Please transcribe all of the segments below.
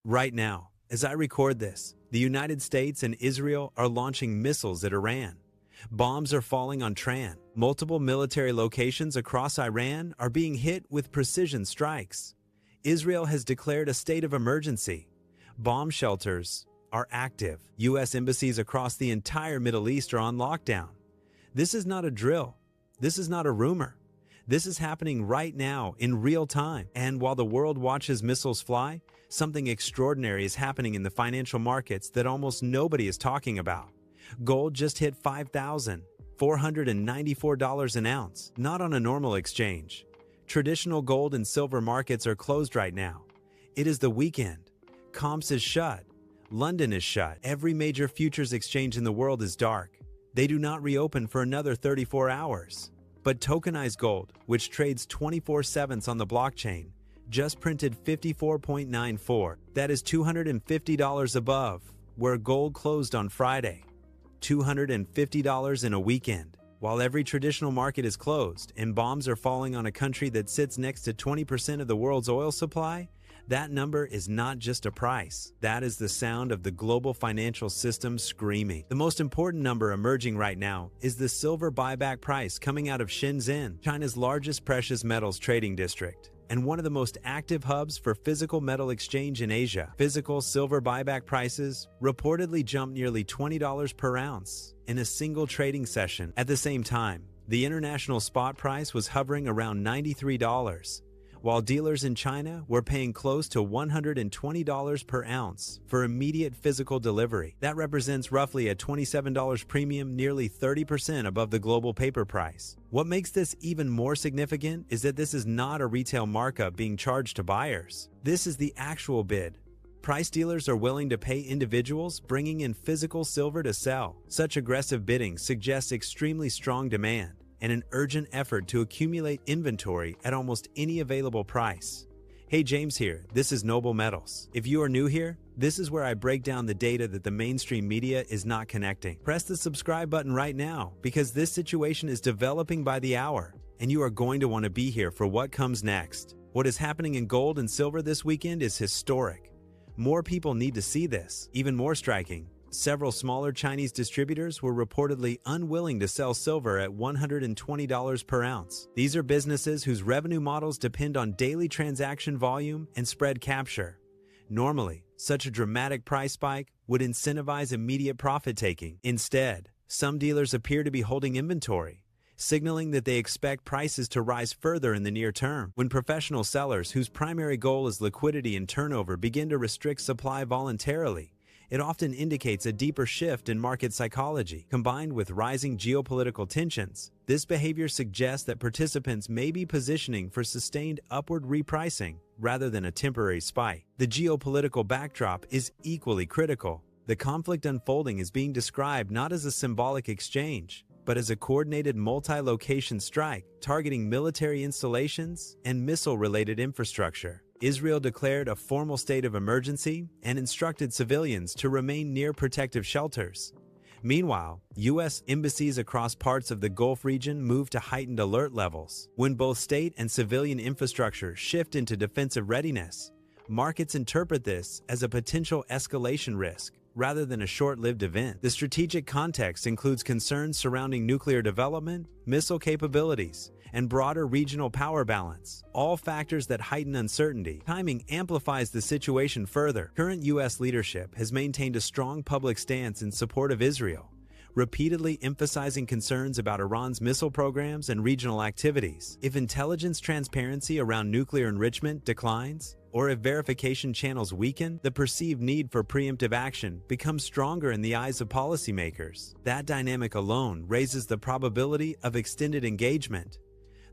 Right now, as I record this, the United States and Israel are launching missiles at Iran. Bombs are falling on Tehran. Multiple military locations across Iran are being hit with precision strikes. Israel has declared a state of emergency. Bomb shelters are active. U.S. embassies across the entire Middle East are on lockdown. This is not a drill. This is not a rumor. This is happening right now in real time. And while the world watches missiles fly, something extraordinary is happening in the financial markets that almost nobody is talking about. Gold just hit $5,494 an ounce, not on a normal exchange. Traditional gold and silver markets are closed right now. It is the weekend. Comps is shut. London is shut. Every major futures exchange in the world is dark. They do not reopen for another 34 hours. But tokenized gold, which trades 24/7 on the blockchain, just printed 54.94. That is $250 above where gold closed on Friday. $250 in a weekend. While every traditional market is closed and bombs are falling on a country that sits next to 20% of the world's oil supply, that number is not just a price. That is the sound of the global financial system screaming. The most important number emerging right now is the silver buyback price coming out of Shenzhen, China's largest precious metals trading district, and one of the most active hubs for physical metal exchange in Asia. Physical silver buyback prices reportedly jumped nearly $20 per ounce in a single trading session. At the same time, the international spot price was hovering around $93, while dealers in China were paying close to $120 per ounce for immediate physical delivery. That represents roughly a $27 premium, nearly 30% above the global paper price. What makes this even more significant is that this is not a retail markup being charged to buyers. This is the actual bid. Price dealers are willing to pay individuals bringing in physical silver to sell. Such aggressive bidding suggests extremely strong demand and an urgent effort to accumulate inventory at almost any available price. Hey, James here. This is Noble Metals. If you are new here, this is where I break down the data that the mainstream media is not connecting. Press the subscribe button right now because this situation is developing by the hour, and you are going to want to be here for what comes next. What is happening in gold and silver this weekend is historic. More people need to see this. Even more striking, several smaller Chinese distributors were reportedly unwilling to sell silver at $120 per ounce. These are businesses whose revenue models depend on daily transaction volume and spread capture. Normally, such a dramatic price spike would incentivize immediate profit-taking. Instead, some dealers appear to be holding inventory, signaling that they expect prices to rise further in the near term. When professional sellers whose primary goal is liquidity and turnover begin to restrict supply voluntarily, it often indicates a deeper shift in market psychology. Combined with rising geopolitical tensions, this behavior suggests that participants may be positioning for sustained upward repricing rather than a temporary spike. The geopolitical backdrop is equally critical. The conflict unfolding is being described not as a symbolic exchange, but as a coordinated multi-location strike targeting military installations and missile-related infrastructure. Israel declared a formal state of emergency and instructed civilians to remain near protective shelters. Meanwhile, U.S. embassies across parts of the Gulf region moved to heightened alert levels. When both state and civilian infrastructure shift into defensive readiness, markets interpret this as a potential escalation risk rather than a short-lived event. The strategic context includes concerns surrounding nuclear development, missile capabilities, and broader regional power balance, all factors that heighten uncertainty. Timing amplifies the situation further. Current U.S. leadership has maintained a strong public stance in support of Israel, repeatedly emphasizing concerns about Iran's missile programs and regional activities. If intelligence transparency around nuclear enrichment declines, or if verification channels weaken, the perceived need for preemptive action becomes stronger in the eyes of policymakers. That dynamic alone raises the probability of extended engagement.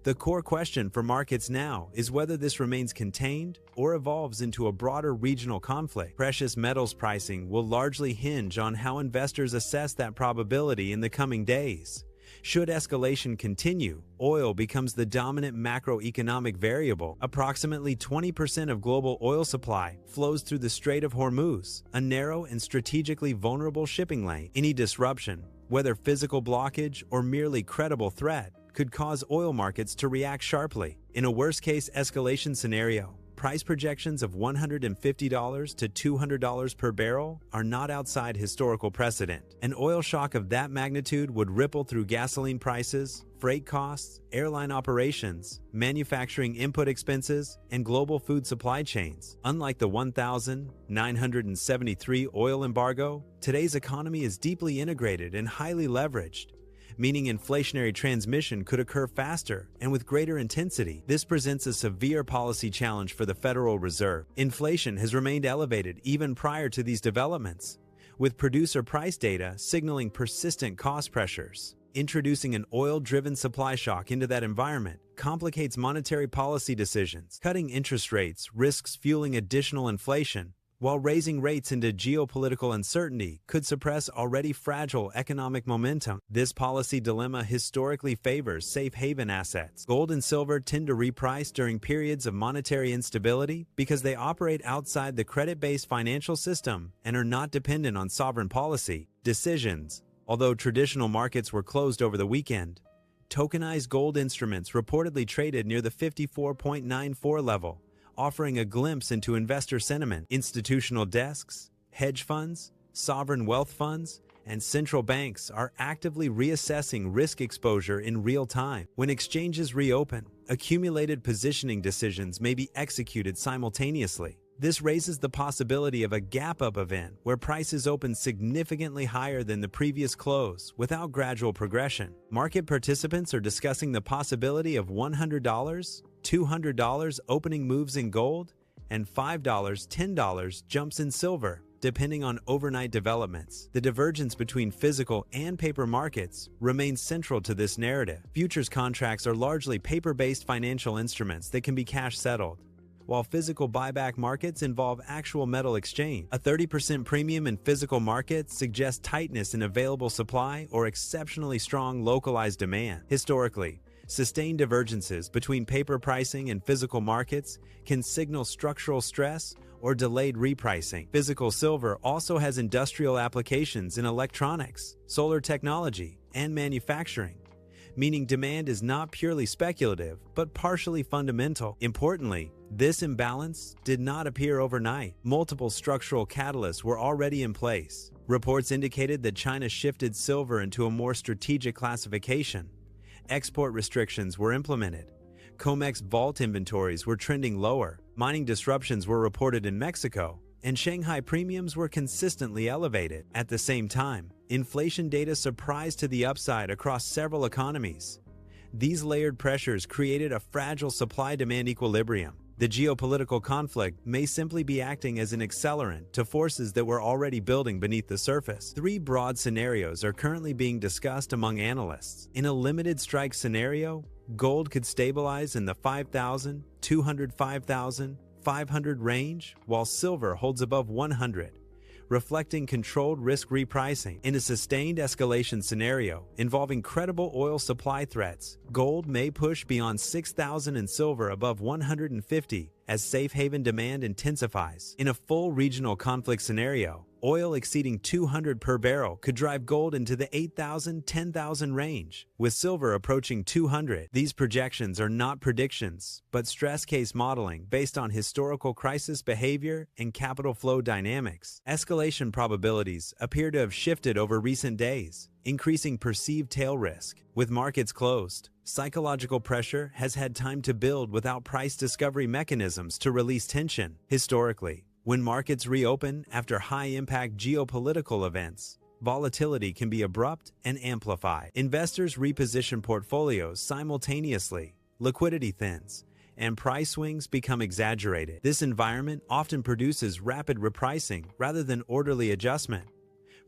The core question for markets now is whether this remains contained or evolves into a broader regional conflict. Precious metals pricing will largely hinge on how investors assess that probability in the coming days. Should escalation continue, oil becomes the dominant macroeconomic variable. Approximately 20% of global oil supply flows through the Strait of Hormuz, a narrow and strategically vulnerable shipping lane. Any disruption, whether physical blockage or merely credible threat, could cause oil markets to react sharply. In a worst-case escalation scenario, Price projections of $150 to $200 per barrel are not outside historical precedent. An oil shock of that magnitude would ripple through gasoline prices, freight costs, airline operations, manufacturing input expenses, and global food supply chains. Unlike the 1973 oil embargo, today's economy is deeply integrated and highly leveraged, meaning inflationary transmission could occur faster and with greater intensity. This presents a severe policy challenge for the Federal Reserve. Inflation has remained elevated even prior to these developments, with producer price data signaling persistent cost pressures. Introducing an oil-driven supply shock into that environment complicates monetary policy decisions. Cutting interest rates risks fueling additional inflation, while raising rates into geopolitical uncertainty could suppress already fragile economic momentum. This policy dilemma historically favors safe haven assets. Gold and silver tend to reprice during periods of monetary instability because they operate outside the credit-based financial system and are not dependent on sovereign policy decisions. Although traditional markets were closed over the weekend, tokenized gold instruments reportedly traded near the 54.94 level, offering a glimpse into investor sentiment. Institutional desks, hedge funds, sovereign wealth funds, and central banks are actively reassessing risk exposure in real time. When exchanges reopen, accumulated positioning decisions may be executed simultaneously. This raises the possibility of a gap-up event where prices open significantly higher than the previous close without gradual progression. Market participants are discussing the possibility of $100, $200 opening moves in gold, and $5, $10 jumps in silver, depending on overnight developments. The divergence between physical and paper markets remains central to this narrative. Futures contracts are largely paper-based financial instruments that can be cash settled, while physical buyback markets involve actual metal exchange. A 30% premium in physical markets suggests tightness in available supply or exceptionally strong localized demand. Historically, sustained divergences between paper pricing and physical markets can signal structural stress or delayed repricing. Physical silver also has industrial applications in electronics, solar technology, and manufacturing, meaning demand is not purely speculative, but partially fundamental. Importantly, this imbalance did not appear overnight. Multiple structural catalysts were already in place. Reports indicated that China shifted silver into a more strategic classification. Export restrictions were implemented. COMEX vault inventories were trending lower. Mining disruptions were reported in Mexico, and Shanghai premiums were consistently elevated. At the same time, inflation data surprised to the upside across several economies. These layered pressures created a fragile supply-demand equilibrium. The geopolitical conflict may simply be acting as an accelerant to forces that were already building beneath the surface. Three broad scenarios are currently being discussed among analysts. In a limited strike scenario, gold could stabilize in the 5,000, 205,000, 500 range, while silver holds above 100, reflecting controlled risk repricing. In a sustained escalation scenario involving credible oil supply threats, gold may push beyond 6,000 and silver above 150 as safe haven demand intensifies. In a full regional conflict scenario, oil exceeding 200 per barrel could drive gold into the 8,000, 10,000 range, with silver approaching 200. These projections are not predictions, but stress case modeling based on historical crisis behavior and capital flow dynamics. Escalation probabilities appear to have shifted over recent days, increasing perceived tail risk. With markets closed, psychological pressure has had time to build without price discovery mechanisms to release tension. Historically, when markets reopen after high-impact geopolitical events, volatility can be abrupt and amplified. Investors reposition portfolios simultaneously, liquidity thins, and price swings become exaggerated. This environment often produces rapid repricing rather than orderly adjustment.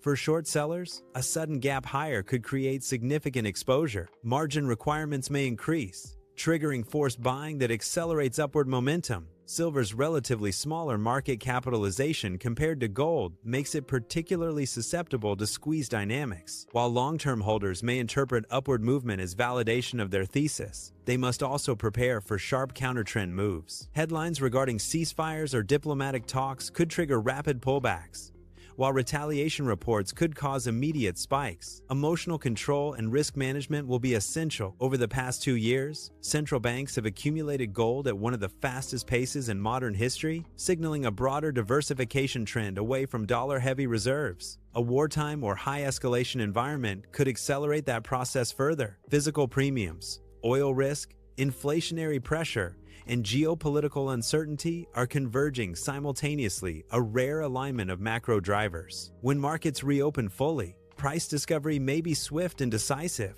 For short sellers, a sudden gap higher could create significant exposure. Margin requirements may increase, triggering forced buying that accelerates upward momentum. Silver's relatively smaller market capitalization compared to gold makes it particularly susceptible to squeeze dynamics. While long-term holders may interpret upward movement as validation of their thesis, they must also prepare for sharp countertrend moves. Headlines regarding ceasefires or diplomatic talks could trigger rapid pullbacks, while retaliation reports could cause immediate spikes. Emotional control and risk management will be essential. Over the past 2 years, central banks have accumulated gold at one of the fastest paces in modern history, signaling a broader diversification trend away from dollar-heavy reserves. A wartime or high-escalation environment could accelerate that process further. Physical premiums, oil risk, inflationary pressure, and geopolitical uncertainty are converging simultaneously, a rare alignment of macro drivers. When markets reopen fully, price discovery may be swift and decisive.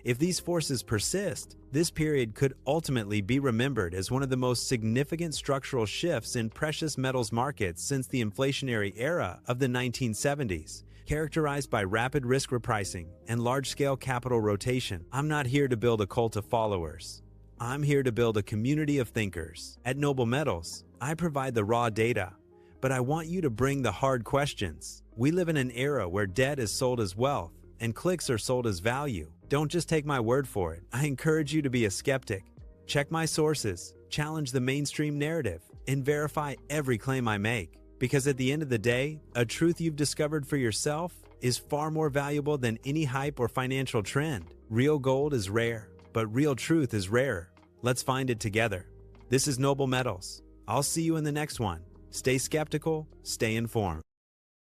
If these forces persist, this period could ultimately be remembered as one of the most significant structural shifts in precious metals markets since the inflationary era of the 1970s. Characterized by rapid risk repricing and large-scale capital rotation, I'm not here to build a cult of followers. I'm here to build a community of thinkers. At Noble Metals, I provide the raw data, but I want you to bring the hard questions. We live in an era where debt is sold as wealth and clicks are sold as value. Don't just take my word for it. I encourage you to be a skeptic. Check my sources, challenge the mainstream narrative, and verify every claim I make. Because at the end of the day, a truth you've discovered for yourself is far more valuable than any hype or financial trend. Real gold is rare, but real truth is rarer. Let's find it together. This is Noble Metals. I'll see you in the next one. Stay skeptical, stay informed.